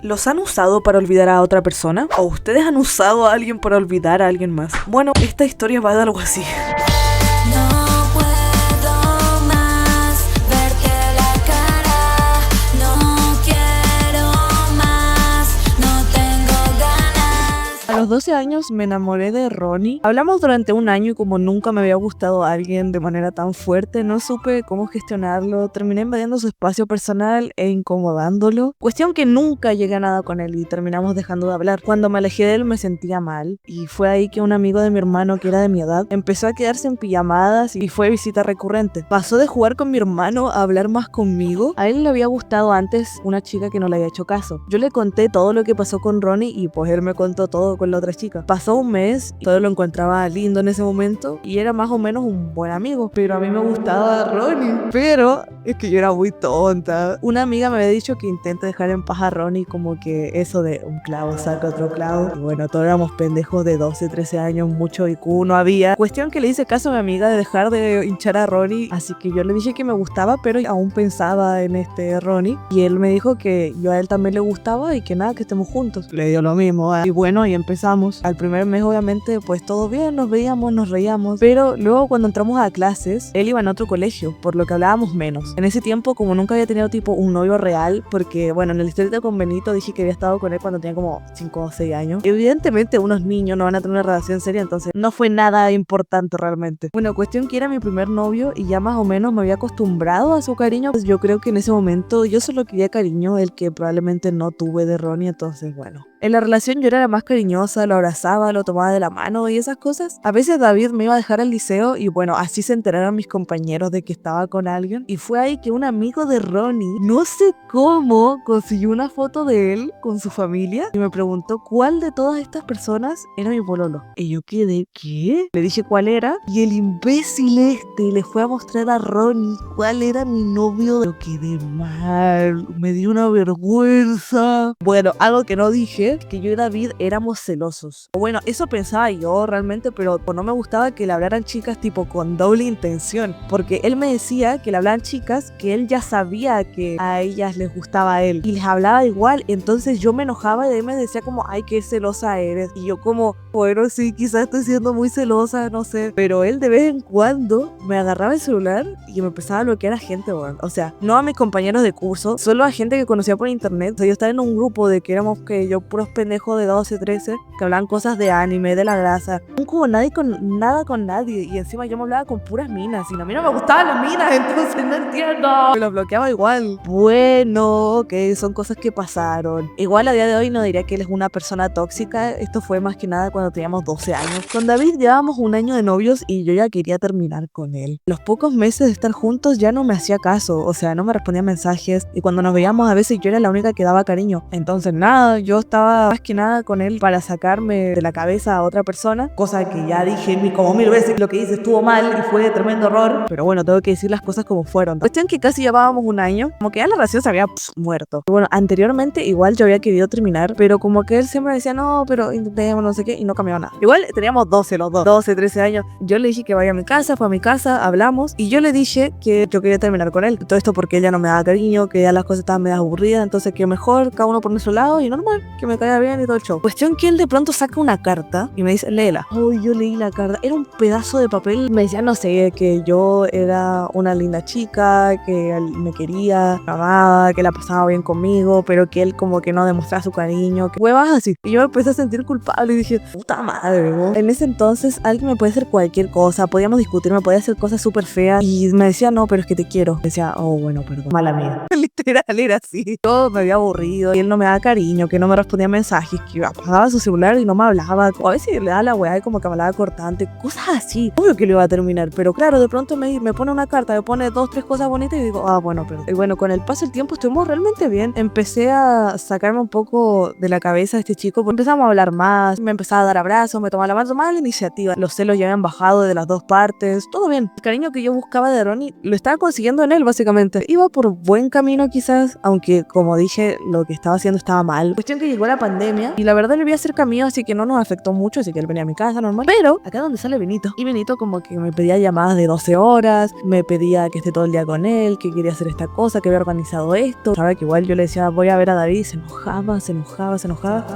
¿Los han usado para olvidar a otra persona? ¿O ustedes han usado a alguien para olvidar a alguien más? Bueno, esta historia va de algo así. No puedo más verte la cara, no quiero más, no tengo ganas. A los 12 años me enamoré de Ronnie. Hablamos durante un año y como nunca me había gustado a alguien de manera tan fuerte, no supe cómo gestionarlo. Terminé invadiendo su espacio personal e incomodándolo. Cuestión que nunca llegué a nada con él y terminamos dejando de hablar. Cuando me alejé de él me sentía mal y fue ahí que un amigo de mi hermano que era de mi edad empezó a quedarse en pijamadas y fue visita recurrente. Pasó de jugar con mi hermano a hablar más conmigo. A él le había gustado antes una chica que no le había hecho caso. Yo le conté todo lo que pasó con Ronnie y pues él me contó todo con la otra chica. Pasó un mes y todo lo encontraba lindo en ese momento y era más o menos un buen amigo, pero a mí me gustaba Ronnie. Pero es que yo era muy tonta. Una amiga me había dicho que intente dejar en paz a Ronnie, como que eso de un clavo saca otro clavo. Y bueno, todos éramos pendejos de 12, 13 años, mucho IQ no había. Cuestión que le hice caso a mi amiga de dejar de hinchar a Ronnie, así que yo le dije que me gustaba, pero aún pensaba en este Ronnie. Y él me dijo que yo a él también le gustaba y que nada, que estemos juntos. Le dio lo mismo, ¿eh? Y bueno, y empezamos. Al primer mes obviamente pues todo bien, nos veíamos, nos reíamos, pero luego cuando entramos a clases, él iba en otro colegio, por lo que hablábamos menos. En ese tiempo, como nunca había tenido tipo un novio real, porque bueno, en el historieta con Benito dije que había estado con él cuando tenía como 5 o 6 años. Evidentemente unos niños no van a tener una relación seria, entonces no fue nada importante realmente. Bueno, cuestión que era mi primer novio y ya más o menos me había acostumbrado a su cariño. Pues yo creo que en ese momento yo solo quería cariño, el que probablemente no tuve de Ronnie, entonces bueno. En la relación yo era la más cariñosa, lo abrazaba, lo tomaba de la mano y esas cosas. A veces David me iba a dejar al liceo y bueno, así se enteraron mis compañeros de que estaba con alguien. Y fue ahí que un amigo de Ronnie, no sé cómo, consiguió una foto de él con su familia y me preguntó cuál de todas estas personas era mi pololo. Y yo quedé, ¿qué? Le dije cuál era y el imbécil este le fue a mostrar a Ronnie cuál era mi novio. Yo quedé mal, me dio una vergüenza. Bueno, algo que no dije, que yo y David éramos celosos. Bueno, eso pensaba yo realmente, pero no me gustaba que le hablaran chicas tipo con doble intención, porque él me decía que le hablaban chicas que él ya sabía que a ellas les gustaba a él y les hablaba igual, entonces yo me enojaba y él me decía como, ay, qué celosa eres, y yo como, bueno, sí, quizás estoy siendo muy celosa, no sé, pero él de vez en cuando me agarraba el celular y me empezaba a bloquear a gente, bueno, o sea, no a mis compañeros de curso, solo a gente que conocía por internet. O sea, yo estaba en un grupo de que éramos que yo puros pendejos de 12, 13 que hablaban cosas de anime, de la grasa, no como nadie con nada con nadie, y encima yo me hablaba con puras minas y a mí no me gustaban las minas, entonces no entiendo, me los bloqueaba igual. Bueno, ok, son cosas que pasaron. Igual a día de hoy no diría que él es una persona tóxica, esto fue más que nada cuando teníamos 12 años. Con David llevábamos un año de novios y yo ya quería terminar con él. Los pocos meses de estar juntos ya no me hacía caso, o sea, no me respondía mensajes y cuando nos veíamos a veces yo era la única que daba cariño. Entonces nada, yo estaba más que nada con él para sacarme de la cabeza a otra persona, cosa que ya dije como 1000 veces, lo que hice estuvo mal y fue tremendo error, pero bueno, tengo que decir las cosas como fueron. Cuestión que casi llevábamos un año, como que ya la relación se había muerto. Y bueno, anteriormente igual yo había querido terminar, pero como que él siempre decía, no, pero intentemos, no sé qué, y no cambiaba nada. Igual teníamos 12 los dos, 12, 13 años. Yo le dije que vaya a mi casa, fue a mi casa, hablamos, y yo le dije que yo quería terminar con él. Todo esto porque ella no me daba cariño, que ya las cosas estaban medio aburridas, entonces que mejor cada uno por nuestro lado y normal, que me caiga bien y todo el show. Cuestión que él de pronto saca una carta y me dice, léela. Oh, yo leí la carta, era un pedazo de papel. Me decía, no sé, que yo era una linda chica, que él me quería, me amaba, que la pasaba bien conmigo, pero que él como que no demostraba su cariño, que huevas así. Y yo me empecé a sentir culpable y dije, puta madre, ¿no? En ese entonces alguien me puede hacer cualquier cosa, podíamos discutir, me podía hacer cosas súper feas y me decía, no, pero es que te quiero. Decía, oh, bueno, perdón, mala mía. Literal era así. Todo me había aburrido y él no me daba cariño, que no me respondía mensajes, que apagaba su celular y no me hablaba, o a veces le daba la weá y como que me hablaba cortante, cosas así. Obvio que lo iba a terminar, pero claro, de pronto me pone una carta, me pone 2, 3 cosas bonitas y digo, ah, bueno, pero... Y bueno, con el paso del tiempo estuvimos realmente bien. Empecé a sacarme un poco de la cabeza a este chico, porque empezamos a hablar más, me empezaba a dar abrazos, me tomaba la mano, tomaba la iniciativa. Los celos ya habían bajado de las dos partes, todo bien. El cariño que yo buscaba de Ronnie lo estaba consiguiendo en él, básicamente. Iba por buen camino quizás, aunque como dije, lo que estaba haciendo estaba mal. Cuestión que llegó la la pandemia y la verdad él vivía cerca mío, así que no nos afectó mucho, así que él venía a mi casa normal. Pero acá donde sale Benito, y Benito como que me pedía llamadas de 12 horas, me pedía que esté todo el día con él, que quería hacer esta cosa, que había organizado esto. Sabe que igual yo le decía voy a ver a David, y se enojaba.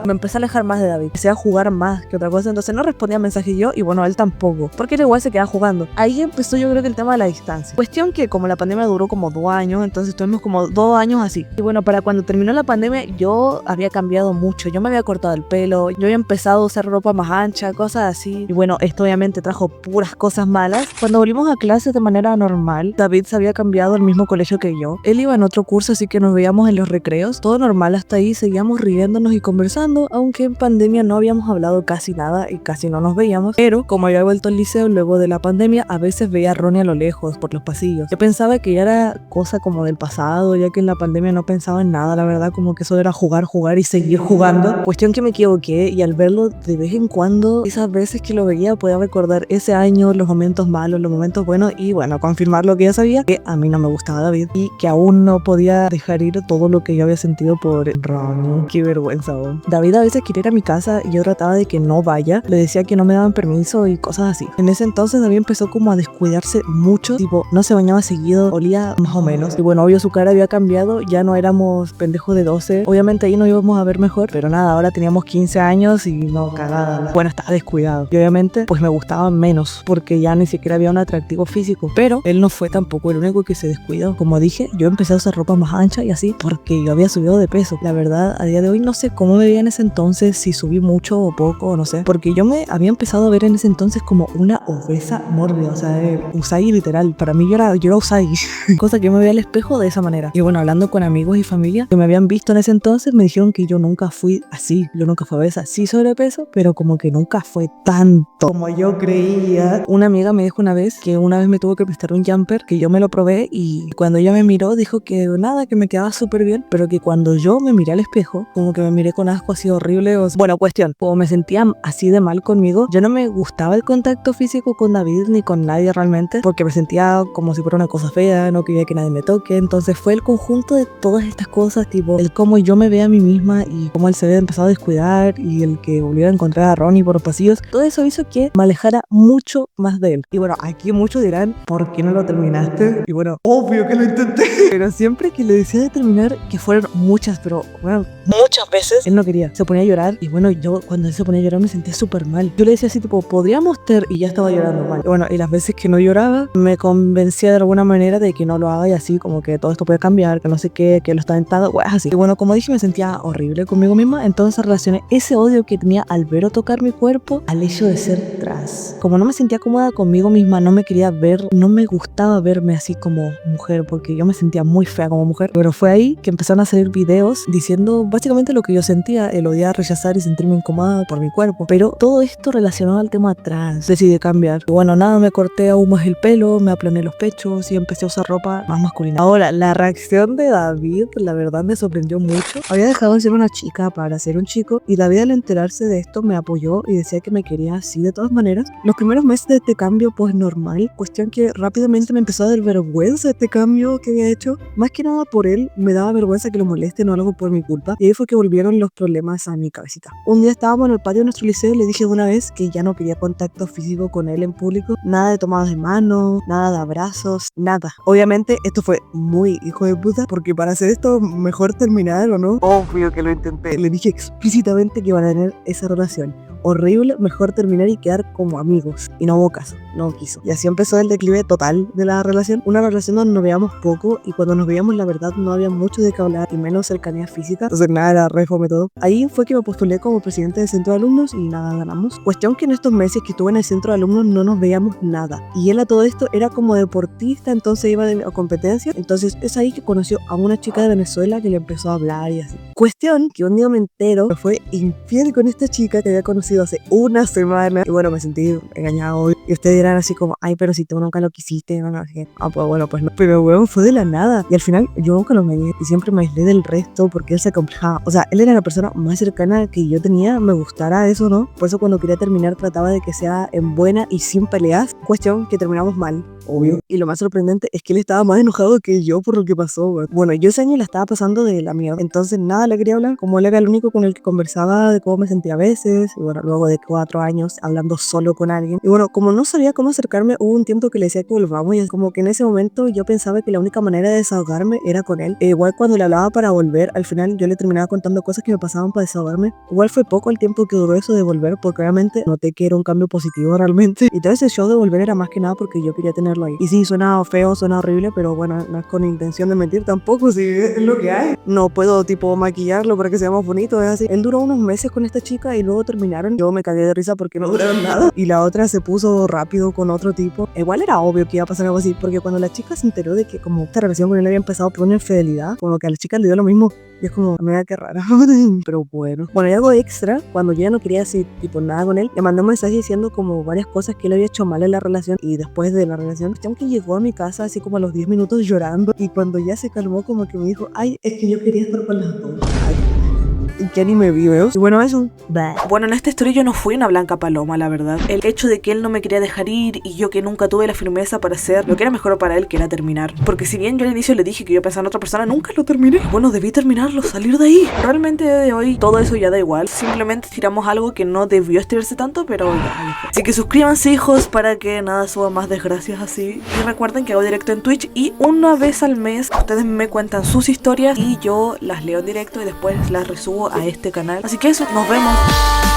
Me empecé a alejar más de David, empecé a jugar más que otra cosa, entonces no respondía mensajes yo y bueno, él tampoco, porque él igual se quedaba jugando. Ahí empezó yo creo que el tema de la distancia. Cuestión que como la pandemia duró como 2 años, entonces tuvimos como 2 años así. Y bueno, para cuando terminó la pandemia yo había cambiado mucho, yo me había cortado el pelo, yo había empezado a usar ropa más ancha, cosas así. Y bueno, esto obviamente trajo puras cosas malas. Cuando volvimos a clases de manera normal, David se había cambiado al mismo colegio que yo. Él iba en otro curso, así que nos veíamos en los recreos. Todo normal hasta ahí, seguíamos riéndonos y conversando, aunque en pandemia no habíamos hablado casi nada y casi no nos veíamos. Pero como había vuelto al liceo luego de la pandemia, a veces veía a Ronnie a lo lejos, por los pasillos. Yo pensaba que ya era cosa como del pasado, ya que en la pandemia no pensaba en nada, la verdad, como que eso era jugar y seguir jugando. Cuestión que me equivoqué y al verlo de vez en cuando, esas veces que lo veía, podía recordar ese año, los momentos malos, los momentos buenos y bueno, confirmar lo que ya sabía, que a mí no me gustaba David y que aún no podía dejar ir todo lo que yo había sentido por Ronnie. Qué vergüenza, ¿no? David a veces quería ir a mi casa y yo trataba de que no vaya, le decía que no me daban permiso y cosas así. En ese entonces David empezó como a descuidarse mucho, tipo no se bañaba seguido, olía más o menos y bueno, obvio su cara había cambiado, ya no éramos pendejos de 12, obviamente ahí nos íbamos a ver mejor, pero nada, ahora teníamos 15 años y no, cagada. Bueno, estaba descuidado y obviamente pues me gustaba menos porque ya ni siquiera había un atractivo físico, pero él no fue tampoco el único que se descuidó. Como dije, yo empecé a usar ropa más ancha y así porque yo había subido de peso. La verdad, a día de hoy no sé cómo me veía en ese entonces, si subí mucho o poco, no sé, porque yo me había empezado a ver en ese entonces como una obesa mórbida, o sea, Usagi literal, para mí yo era Usagi, cosa que yo me veía al espejo de esa manera. Y bueno, hablando con amigos y familia que me habían visto en ese entonces, me dijeron que yo nunca fui así, yo nunca fui obesa, sí sobrepeso, pero como que nunca fue tanto como yo creía. Una amiga me dijo una vez que una vez me tuvo que prestar un jumper, que yo me lo probé y cuando ella me miró dijo que nada, que me quedaba súper bien, pero que cuando yo me miré al espejo, como que me miré con asco así horrible, bueno, cuestión, como me sentía así de mal conmigo, yo no me gustaba el contacto físico con David ni con nadie realmente, porque me sentía como si fuera una cosa fea, no quería que nadie me toque, entonces fue el conjunto de todas estas cosas, tipo el cómo yo me veía a mí misma y cómo él se había empezado a descuidar y el que volviera a encontrar a Ronnie por los pasillos, todo eso hizo que me alejara mucho más de él. Y bueno, aquí muchos dirán, ¿por qué no lo terminaste? Y bueno, obvio que lo intenté, pero siempre que le decía de terminar, que fueron muchas, pero bueno, muchas veces, él no quería, se ponía a llorar y bueno, yo cuando él se ponía a llorar me sentía súper mal. Yo le decía así tipo, podríamos ter, y ya estaba llorando mal. Y bueno, y las veces que no lloraba, me convencía de alguna manera de que no lo haga y así como que todo esto puede cambiar, que no sé qué, que lo está tentado, pues así. Y bueno, como dije, me sentía horrible conmigo misma, entonces relacioné ese odio que tenía al ver o tocar mi cuerpo al hecho de ser trans. Como no me sentía cómoda conmigo misma, no me quería ver, no me gustaba verme así como mujer, porque yo me sentía muy fea como mujer, pero fue ahí que empezaron a salir videos diciendo básicamente lo que yo sentía, el odiar, rechazar y sentirme incómoda por mi cuerpo, pero todo esto relacionado al tema trans, decidí cambiar. Y bueno, nada, me corté aún más el pelo, me aplané los pechos y empecé a usar ropa más masculina. Ahora, la reacción de David, la verdad me sorprendió mucho. Había dejado de ser una chica para ser un chico y David al enterarse de esto me apoyó y decía que me quería así de todas maneras. Los primeros meses de este cambio pues normal, cuestión que rápidamente me empezó a dar vergüenza este cambio que había hecho, más que nada por él, me daba vergüenza que lo molesten o algo por mi culpa y ahí fue que volvieron los problemas a mi cabecita. Un día estábamos en el patio de nuestro liceo y le dije de una vez que ya no quería contacto físico con él en público, nada de tomadas de mano, nada de abrazos, nada. Obviamente esto fue muy hijo de puta porque para hacer esto mejor terminar o no, obvio que lo intenté. Le dije explícitamente que iban a tener esa relación. Horrible, mejor terminar y quedar como amigos. Y no hubo caso, no quiso. Y así empezó el declive total de la relación. Una relación donde nos veíamos poco y cuando nos veíamos la verdad no había mucho de qué hablar y menos cercanía física. Entonces nada, era re fome todo. Ahí fue que me postulé como presidente del centro de alumnos y nada, ganamos. Cuestión que en estos meses que estuve en el centro de alumnos no nos veíamos nada. Y él a todo esto era como deportista, entonces iba a competencia. Entonces es ahí que conoció a una chica de Venezuela que le empezó a hablar y así. Cuestión que un día me entero que fue infiel con esta chica que había conocido sido hace una semana. Y bueno, me sentí engañado. Y ustedes dirán así como, ay, pero si tú nunca lo quisiste. No, no, pues bueno, pues no. Pero weón, fue de la nada. Y al final yo nunca lo engañé. Y siempre me aislé del resto porque él se acomplejaba. O sea, él era la persona más cercana que yo tenía. Me gustara eso, ¿no? Por eso cuando quería terminar trataba de que sea en buena y sin peleas. Cuestión que terminamos mal. Obvio. Y lo más sorprendente es que él estaba más enojado que yo por lo que pasó, güey. Bueno, yo ese año la estaba pasando de la mierda. Entonces nada le quería hablar. Como él era el único con el que conversaba de cómo me sentía a veces. Y bueno, luego de 4 años hablando solo con alguien. Y bueno, como no sabía cómo acercarme, hubo un tiempo que le decía que volvamos. Y como que en ese momento yo pensaba que la única manera de desahogarme era con él. E igual cuando le hablaba para volver, al final yo le terminaba contando cosas que me pasaban para desahogarme. Igual fue poco el tiempo que duró eso de volver, porque obviamente noté que era un cambio positivo realmente. Y todo ese show de volver era más que nada porque yo quería tenerlo ahí. Y sí, suena feo, suena horrible, pero bueno, no es con intención de mentir tampoco, si es lo que hay. No puedo tipo maquillarlo para que sea más bonito, es así. Él duró unos meses con esta chica y luego terminaron. Yo me cagué de risa porque no duraron nada. Y la otra se puso rápido con otro tipo. Igual era obvio que iba a pasar algo así, porque cuando la chica se enteró de que como esta relación con él había empezado por una infidelidad, como que a la chica le dio lo mismo. Y es como, mira qué rara, pero bueno. Bueno, y algo extra, cuando yo ya no quería así, tipo, nada con él, le mandé un mensaje diciendo como varias cosas que él había hecho mal en la relación. Y después de la relación, que llegó a mi casa así como a los 10 minutos llorando. Y cuando ya se calmó, como que me dijo, ay, es que yo quería estar con las dos. Ay, y que ni me vio. Y bueno, eso. Bueno, en esta historia yo no fui una blanca paloma, la verdad. El hecho de que él no me quería dejar ir y yo que nunca tuve la firmeza para hacer lo que era mejor para él, que era terminar. Porque si bien yo al inicio le dije que yo pensaba en otra persona, nunca lo terminé. Bueno, debí terminarlo, salir de ahí. Realmente de hoy todo eso ya da igual. Simplemente tiramos algo que no debió estirarse tanto, pero ya fue. Así que suscríbanse, hijos, para que nada suba más desgracias así. Y recuerden que hago directo en Twitch y una vez al mes ustedes me cuentan sus historias y yo las leo en directo y después las resubo a este canal. Así que eso, nos vemos.